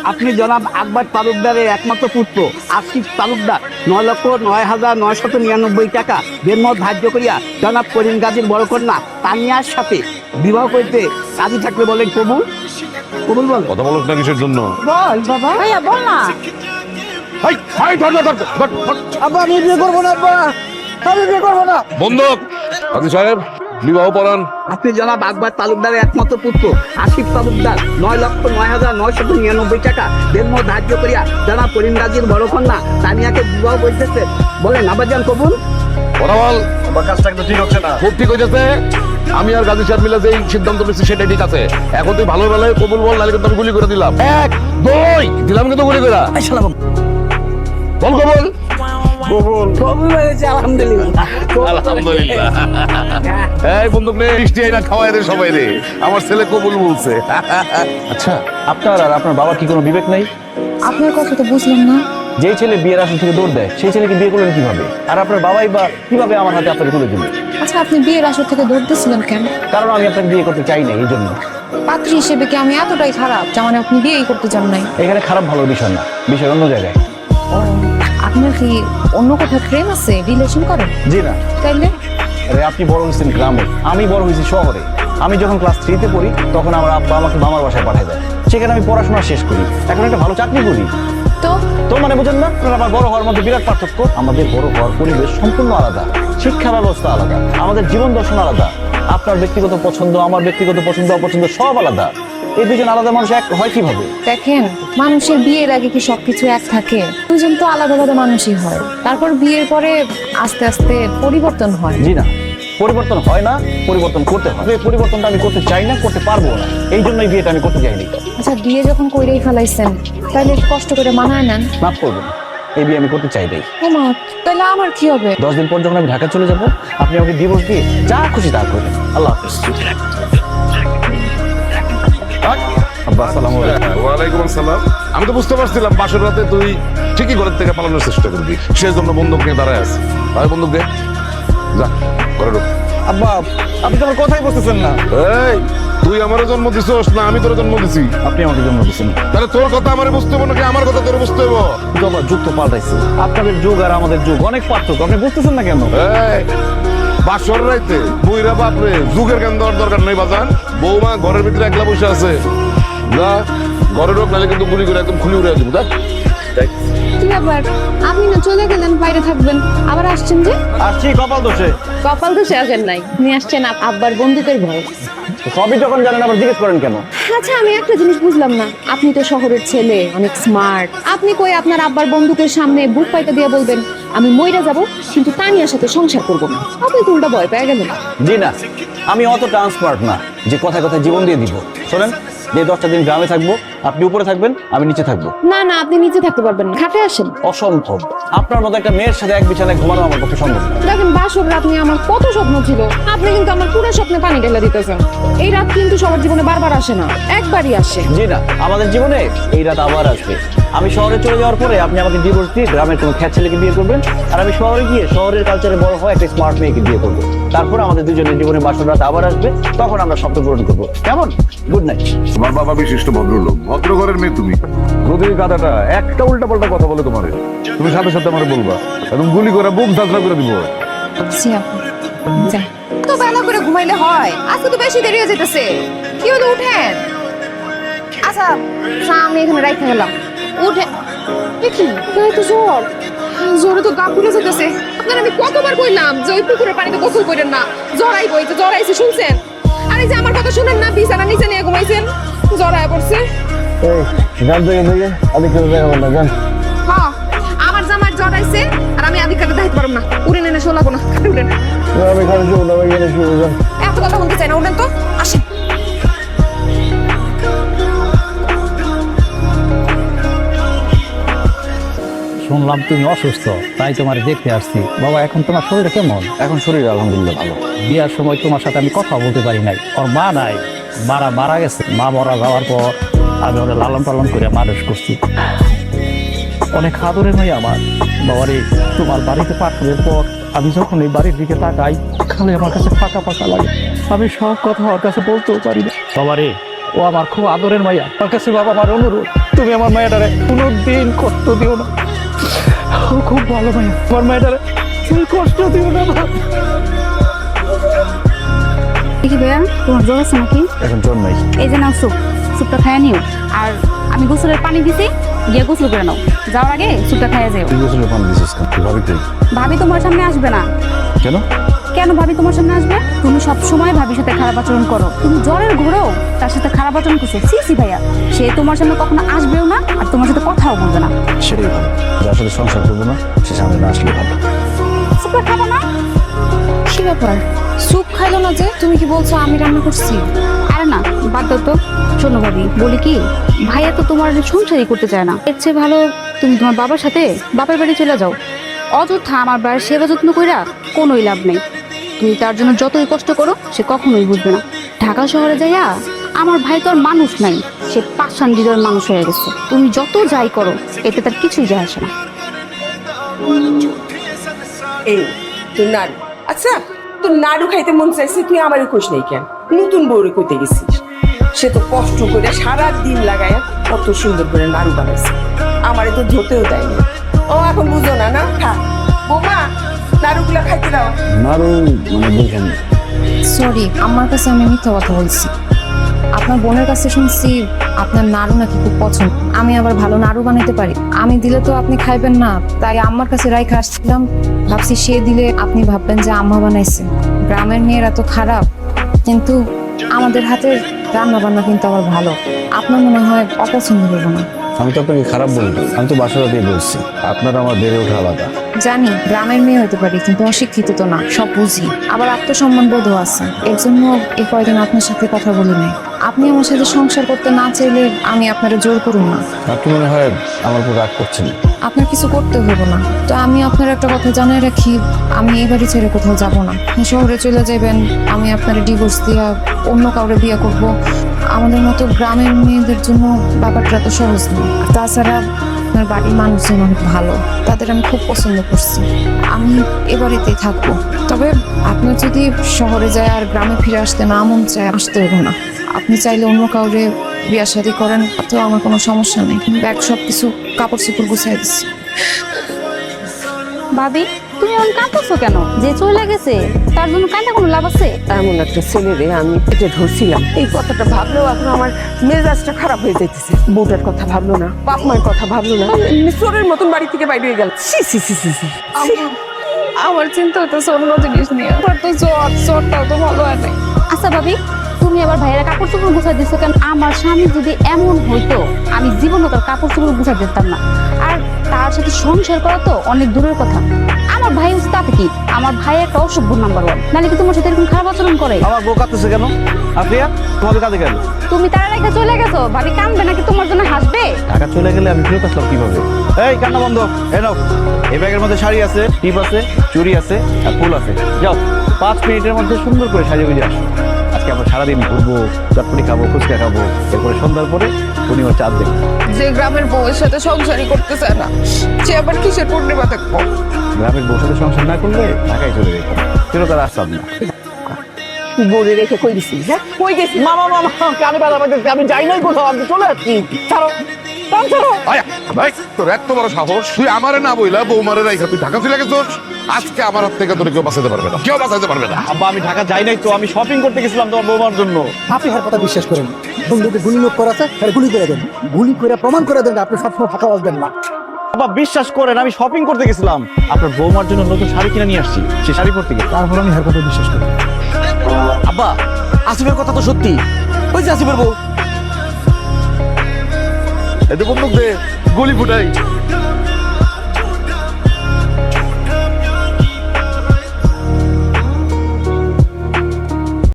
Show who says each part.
Speaker 1: আপনি জনাব আকবর তালুকদারের একমাত্র পুত্র আশিক তালুকদার 9,09,999 টাকা বেমত ধার্য করিয়া জনাব করিম গাজীর বড় কন্যা তানিয়ার সাথে বিবাহ করতে রাজি থাকলে বলেন কবুল। কবুল বল।
Speaker 2: কথা বলো না কিসের জন্য?
Speaker 3: বল বাবা। ভাইয়া বল না।
Speaker 1: আব্বা আমি বিয়ে করবো না, আব্বা আমি বিয়ে করবো না।
Speaker 2: বন্ধক কাজী সাহেব বিবাহ পড়ান।
Speaker 1: আপনি জনাব আকবর তালুকদারের একমাত্র পুত্র আশিক তালুকদার 9,09,999 টাকা বেমত ধার্য করিয়া জনাব করিম গাজীর বড় কন্যা তানিয়াকে বিবাহ করতেছে বলেন আব্বাজান কবুল।
Speaker 2: কথা বল। আমার কাজটা কিন্তু ঠিক হচ্ছে না। খুব ঠিক হয়েছে। আমি আর গাজী সাহেব মিলে যেই সিদ্ধান্ত নিচ্ছি সেটাই ঠিক আছে। এখন তুই ভালো ভালো কবুল বল, নাহলে কিন্তু আমি গুলি করে দিলাম। 1 2 দিলাম কিন্তু গুলি করে। বল কবুল।
Speaker 1: কবুল কবুল হয়েছে আলহামদুলিল্লাহ।
Speaker 2: আলহামদুলিল্লাহ। এই বন্ধুক নে মিষ্টি আইনা খাওয়াই দে সবাই রে। আমার ছেলে কবুল বলছে।
Speaker 4: আচ্ছা, আপনার আর আপনার বাবার কি কোনো বিবেক নেই?
Speaker 3: আপনার কথা তো বুঝলাম না।
Speaker 4: যেই ছেলে বিয়ের আসর থেকে দৌড় দেয় সেই ছেলেকে বিয়ে করলেন কিভাবে? আর আপনার বাবাই বা কিভাবে আমার হাতে আপনাকে তুলে দিল?
Speaker 3: আচ্ছা, আপনি বিয়ের আসর থেকে দৌড়তেছিলেন কেন?
Speaker 4: কারণ আমি আপনাকে বিয়ে করতে চাই না, এই জন্য।
Speaker 3: পাত্রী হিসেবে কি আমি এতটাই খারাপ যে মানে আপনি বিয়েই করতে চান নাই?
Speaker 4: এখানে খারাপ ভালো বিষয় না, বিষয় অন্য জায়গায়।
Speaker 3: আপনার কি অন্য কোথাও প্রেম আছে, রিলেশন করেন?
Speaker 4: জি না।
Speaker 3: তাইলে
Speaker 4: আরে আপনি বড় হয়েছেন গ্রামে, আমি বড় হয়েছি শহরে। আমি যখন ক্লাস 3-তে পড়ি তখন আমার আব্বা আমাকে মামার বাসায় পাঠিয়ে দেয়। সেখানে আমি পড়াশোনা শেষ করি, এখন একটা ভালো চাকরি করি।
Speaker 3: তো
Speaker 4: তো মানে বোঝেন না, আমার বড় হওয়ার মধ্যে বিরাট পার্থক্য। আমাদের বড় হওয়ার পরিবেশ সম্পূর্ণ আলাদা, শিক্ষা ব্যবস্থা আলাদা, আমাদের জীবন দর্শন আলাদা। আপনার ব্যক্তিগত পছন্দ, আমার ব্যক্তিগত পছন্দ অপছন্দ সব আলাদা। এই দুজন আলাদা মানুষ এক হয় কিভাবে?
Speaker 3: দেখেন, মানুষের বিয়ের আগে কি সবকিছু এক থাকে? দুজন তো আলাদা আলাদা মানুষই হয়, তারপর বিয়ের পরে আস্তে আস্তে পরিবর্তন হয়।
Speaker 4: জি না, পরিবর্তন হয় না, পরিবর্তন করতে হয়। এই পরিবর্তনটা আমি করতে চাই না, করতে পারবো না, এই জন্যই বিয়েটা আমি করতে চাইনি।
Speaker 3: আচ্ছা, বিয়ে যখন কইরেই ফেলাইছেন তাহলে একটু কষ্ট করে মানায় নেন।
Speaker 4: মাফ করবেন, এই বিয়ে আমি করতে চাই নাই।
Speaker 3: ওমা, তাহলে আমার কি হবে?
Speaker 4: 10 দিন পর যখন আমি ঢাকা চলে যাব, আপনি আমাকে ডিভোর্স দিয়ে যা খুশি তা করবেন। আল্লাহ হাফেজ। আব্বা আসসালামু আলাইকুম।
Speaker 2: ওয়ালাইকুম আসসালাম। আমি তো বুঝতে পারছিলাম বাসর রাতে তুই ঠিকই ঘরের থেকে পালানোর চেষ্টা করবি, সেই জন্য বন্দুক নিয়ে দাঁড়ায় আছে। ভাই বন্দুক দে, যা ঘরে ঢুক।
Speaker 4: আব্বা, আপনি তো আমার কথাই বুঝতেছেন না।
Speaker 2: এই তুই আমারও জন্ম দিছিস না আমি তোর জন্ম দিছি?
Speaker 4: আপনি আমাকে জন্ম দিচ্ছেন,
Speaker 2: তাহলে তোর কথা আমারে বুঝতে হবে নাকি আমার কথা তোর বুঝতে হবে?
Speaker 4: কিন্তু আবার যুগ তো পাল্টাইছে। আপনাদের যুগ আর আমাদের যুগ অনেক পার্থক্য, আপনি বুঝতেছেন না কেন?
Speaker 2: এই বাসর রাইতে বইরা বাপরে যুগের কেন দেওয়ার দরকার নেই বাজান। বৌমা ঘরের ভিতরে একলা বসে আছে, যা ঘরে ঢোক, নাহলে কিন্তু গুলি করে একদম খুলি উড়ে দিব। যা
Speaker 3: কি ব্যাপার, আপনি না চলে গেলেন, বাইরে থাকবেন, আবার আসছেন যে?
Speaker 4: আসছি কপাল দোষে।
Speaker 3: কপাল তো আসেন নাই, নিয়ে আসছেন আব্বার বন্দুকের ভয়।
Speaker 4: সবই যখন জানেন আবার জিজ্ঞেস করেন কেন?
Speaker 3: আচ্ছা, আমি একটা জিনিস বুঝলাম না, আপনি তো শহরের ছেলে, অনেক স্মার্ট, আপনি কই আপনার আব্বার বন্দুকের সামনে বুক পাইতে দিয়ে বলবেন আমি মইরা যাব কিন্তু তানিয়ার সাথে সংসার করব না? আপনি তো উল্টা ভয় পেয়ে গেলেন।
Speaker 4: জি না, আমি অত ট্রান্সপার্ট না যে কথায় কথায় জীবন দিয়ে দিব। শোনেন, যে 10টা দিন গ্রামে থাকবো, আপনি উপরে থাকবেন, আমি নিচে থাকবো।
Speaker 3: না না, আপনি নিচে থাকতে পারবেন না, খাটে আসেন।
Speaker 4: অসম্ভব, আপনার মতো একটা মেয়ের সাথে এক বিছানায় ঘুমানো আমার পক্ষে সম্ভব না।
Speaker 3: দেখেন, বাসর রাত নিয়ে আমার কত স্বপ্ন ছিল, আপনি কিন্তু আমার পুরো স্বপ্নে পানি ঢেলে দিতেছেন। এই রাত কিন্তু সবার জীবনে বারবার আসে না, একবারই আসে।
Speaker 4: জি না, আমাদের জীবনে এই রাত আবার আসবে। আমি শহরে চলে যাওয়ার পরে আপনি আমাকে ডিভোর্স দিয়ে গ্রামের কোনো খ্যাত ছেলেকে বিয়ে করবেন, আর আমি শহরে গিয়ে শহরের কালচারে বড় হয় একটা স্মার্ট মেয়েকে বিয়ে করবো। তারপর আমাদের দুজনের জীবনে বাসর রাত আবার আসবে, তখন আমরা স্বপ্ন পূরণ করবো। কেমন? Good night.
Speaker 2: তোমার বাবা বিশিষ্ট ভদ্রলোক, ভদ্র ঘরের মেয়ে তুমি। যদি গাদাটা একটা উল্টা পাল্টা কথা বলে তোমারে, তুমি সাথে সাথে আমারে বলবা, একদম গুলি করে বুক ঝাঁঝরা করে দিব।
Speaker 3: তো বেলা করে ঘুমাইলে হয়, আজকে তো বেশি দেরি হয়ে যেতেছে। কি হলো, উঠেন। আচ্ছা, আমি এখানে রাইখা গেলাম, উঠে দেখি গায়ে তো জ্বর, জ্বরে তো গা ফুলে যেতেছে। আপনার আমি কতবার কইলাম যে ওই পুকুরের পানিতে গোসল করেন না, জ্বরাই বইছে, জ্বরাইছে, শুনছেন? আরে যে আমার কথা শুনেন না, বিছানা নিচে নিয়ে ঘুমাইছেন, জ্বরায় পড়ছে। হ্যাঁ, আমার জামার জ্বর আইছে আর আমি আদি কাটে দাইতে পারব না, উড়ে নেনে শোলাবো না, উড়েন। এত কথা বলতে চাই না, উড়েন তো, আসেন।
Speaker 5: শুনলাম তুমি অসুস্থ, তাই তোমার দেখতে আসছি। বাবা, এখন তোমার শরীরটা কেমন?
Speaker 4: এখন শরীর আলহামদুলিল্লাহ ভালো।
Speaker 5: বিয়ার সময় তোমার সাথে আমি কথা বলতে পারি নাই, ওর মা নাই, মারা গেছে। মা মারা যাওয়ার পর আমি ওরা লালন পালন করে মানুষ করছি। অনেক আদরের মেয়ে আমার। বাবারে, তোমার বাড়িতে পাঠানোর পর আমি যখন এই বাড়ির দিকে তাকাই, খালি আমার কাছে ফাঁকা ফাঁকা লাগে। আমি সব কথা ওর কাছে বলতেও পারি না। বাবারে, ও আমার খুব আদরের মাইয়া। ওর কাছে বাবা আমার অনুরোধ, তুমি আমার মায়েরারে কোনোদিন কষ্ট দিও না। ও খুব ভালো মায়া, আমার মায়েরারে তুমি কষ্ট দিও না।
Speaker 6: কি ভাইয়া, তোমার জ্বর আছে নাকি?
Speaker 5: এখন জ্বর নাই।
Speaker 6: এই যে নাও স্যুপ, স্যুপটা খাইয়া নিও। আর আমি গোসলের পানি দিছি, গিয়ে গোসল করে নাও। যাওয়ার আগে স্যুপটা খাইয়া যাও।
Speaker 2: তুই গোসলের পানি দিছিস কেন? ভাবি তুই
Speaker 6: ভাবি তোমার সামনে আসবে না।
Speaker 2: কেন?
Speaker 6: কেন ভাবি তোমার সামনে আসবে? তুমি সব সময় ভাবির সাথে খারাপ আচরণ করো। তুমি জ্বরের ঘোরেও তার সাথে খারাপ আচরণ করছো। সি ভাইয়া, সে তোমার সামনে কখনো আসবেও না, আর তোমার সাথে কথাও বলবে না।
Speaker 5: সেটাই ভালো, যার সাথে সংসার করবো না সে সামনে না আসলে ভালো।
Speaker 6: স্যুপটা খাবো না?
Speaker 3: কি ব্যাপার, স্যুপ খাইলো না যে? তুমি কি বলছো আমি রান্না করছি?
Speaker 6: আরে না, বাদ দাও তো। শোনো ভাবি, বলি কি, ভাইয়া তো তোমার সংসারই করতে চায় না। এর চেয়ে ভালো তুমি তোমার বাবার সাথে বাপের বাড়ি চলে যাও। অযথা আমার বাড়ির সেবা যত্ন কইরা কোনোই লাভ নেই। তুমি তার জন্য যতই কষ্ট করো সে কখনোই বুঝবে না। ঢাকা শহরে যাইয়া আমার ভাই তো আর মানুষ নাই, সে পাষাণ হৃদয়ের মানুষ হয়ে গেছে। তুমি যত যাই করো এতে তার কিছুই যায় আসে না।
Speaker 7: এই তোর নাড়ু, আচ্ছা তোর নাড়ু খাইতে মন চাইছে, তুই আমারে কইস নাই কেন? নতুন বউরে কইতে গেছিস, সে তো কষ্ট করে সারা দিন লাগায় কত সুন্দর করে নাড়ু বানাইছে, আমারে তো ধরতেও দেয়নি। ও এখন বুঝো না, না খা বৌমা, নাড়ুগুলা খাইতে দাও।
Speaker 4: নাড়ু মানে বুঝেন না।
Speaker 3: সরি, আমার কাছে আমি মিথ্যা কথা বলছি। আপনার বোনের কাছে শুনছি আপনার নাড়ু নাকি খুব পছন্দ। আমি আবার ভালো নাড়ু বানাইতে পারি। আমি দিলে তো আপনি খাইবেন না, তাই আমার কাছে রাইখা আসছিলাম। ভাবছি সে দিলে আপনি ভাববেন যে আম্মা বানাইছে। গ্রামের মেয়েরা তো খারাপ, কিন্তু আমাদের হাতের রান্না বান্না কিন্তু আবার ভালো। আপনার মনে হয় অপছন্দ করবো না।
Speaker 4: আমি তো আপনাকে খারাপ বলিনি, আমি তো বাসাটা দিয়ে বলছি আপনার আমার বেড়ে ওঠা আলাদা।
Speaker 3: জানি গ্রামের মেয়ে হতে পারি, কিন্তু অশিক্ষিত তো না, সব বুঝি। আবার আত্মসম্মান বোধও আছে। এর জন্য এই কয়দিন আপনার সাথে কথা বলি নাই। আপনি আমার সাথে সংসার করতে না চাইলে আমি আপনারা জোর করুন না।
Speaker 4: আপনি মনে হয় আমার উপর রাগ করছেন।
Speaker 3: আপনার কিছু করতে হইব না। তো আমি আপনার একটা কথা জানাই রাখি, আমি এই বাড়ি ছেড়ে কোথাও যাব না। আপনি শহরে চলে যাবেন, আমি আপনার ডিভোর্স দিয়া অন্য কাউরে বিয়ে করব। আমাদের মতো গ্রামের মেয়েদের জন্য ব্যাপারটা তো সহজ নয়। তাছাড়া আপনার বাড়ির মানুষজন অনেক ভালো, তাদের আমি খুব পছন্দ করছি। আমি এ বাড়িতেই থাকবো। তবে আপনার যদি শহরে যায় আর গ্রামে ফিরে আসতে না মন চায়, আসতে হবে না। আপনি চাইলে অন্য কাউরে বিয়া শাদী করেন, তো আমার কোনো সমস্যা নেই। ব্যাগ সব কিছু কাপড় চোপড় গুছাই দিচ্ছি।
Speaker 6: ভাবি, তুমি এমন কাঁদতেছো কেন? যে চলে গেছে তার জন্য কাঁদা কোনো লাভ আছে?
Speaker 7: এমন একটা ছেলেরে আমি পেটে ধরছিলাম, এই কথাটা ভাবলেও এখন আমার মেজাজটা খারাপ হয়ে যাইতেছে। বউটার কথা ভাবলো না, বাপ মায়ের কথা ভাবলো না, চোরের মতন বাড়ি থেকে বাইরে হয়ে গেল। সি সি সি সি সি।
Speaker 3: আমার চিন্তা হইতেছে অন্য জিনিস নিয়ে। আমার তো জ্বরটাও তো ভালো হয় নাই।
Speaker 6: আচ্ছা ভাবি, তুমি আবার ভাইয়েরা কাপড় চোপড় গুছাই দিচ্ছ কেন? আমার স্বামী যদি এমন হইতো, আমি জীবনে তার কাপড় চোপড় গুছাই দিতাম না। আর তার সাথে সংসার করা তো অনেক দূরের কথা। আমার ভাই হচ্ছে তাতে কি, আমার ভাই একটা অসভ্য নাম্বার 1। নাহলে কি তোমার সাথে এরকম খারাপ আচরণ করে?
Speaker 4: আমার বউ কাঁদতেছে কেন? আফরিয়া, তোমাদের কাঁদে কেন?
Speaker 6: তুমি তার রেখে চলে গেছো, ভাবি কাঁদবে নাকি তোমার জন্য হাসবে?
Speaker 4: ঢাকা চলে গেলে আমি ফেরত আসলাম কিভাবে? এই কান্না বন্ধ। এই নাও, এই ব্যাগের মধ্যে শাড়ি আছে, টিপ আছে, চুড়ি আছে আর ফুল আছে। যাও, 5 মিনিটের মধ্যে সুন্দর করে সাজিয়ে গুজিয়ে আসো। আজকে আমরা সারাদিন ঘুরবো, চটপটি খাবো, ফুচকা খাবো, এরপরে সন্ধ্যার পরে পূর্ণিমার চাঁদ দেখবো।
Speaker 3: যে গ্রামের বউয়ের সাথে সংসারই করতে চায় না, সে আবার কিসের পূর্ণিমা দেখবো?
Speaker 4: গ্রামের বউর সাথে সংসার না করলে ঢাকায় চলে যেতাম, ফেরত আর আসতাম না।
Speaker 7: বউরে রেখে কই দিছিস? হ্যাঁ কই গেছিস?
Speaker 5: মামা মামা, কানে বাধা বাঁধতেছে, আমি যাই নাই কোথাও, আমি চলে আসছি। ছাড়ো, টান ছাড়ো।
Speaker 2: আয়া, ভাই, তোর এত বড় সাহস, তুই আমারে না বইলা বৌমারে রাইখা তুই ঢাকা চলে গেছিস। আজকে আমার হাত থেকে তোর কেউ বাঁচাতে পারবে না, কেউ বাঁচাতে পারবে না।
Speaker 4: আব্বা, আমি ঢাকা যাই নাই তো, আমি শপিং করতে গেছিলাম তোমার বৌমার জন্য।
Speaker 8: আপনি হার কথা বিশ্বাস করেন? যদি গুলি লোক করা আছে তাহলে গুলি করে দেন, গুলি করে প্রমাণ করে দেন। আপনি সবসময় ফাঁকা আসবেন না।
Speaker 4: আব্বা বিশ্বাস করেন, আমি শপিং করতে গেছিলাম, আপনার বৌমার জন্য নতুন শাড়ি কিনে নিয়ে আসছি, সেই শাড়ি পরতে গেছি।
Speaker 8: তারপর আমি হার কথা বিশ্বাস করি।
Speaker 5: আব্বা, আসিফের কথা তো সত্যি। ওই যে আসিফের বউ।
Speaker 2: এতে বন্দুক দে, গুলি ফুটাই।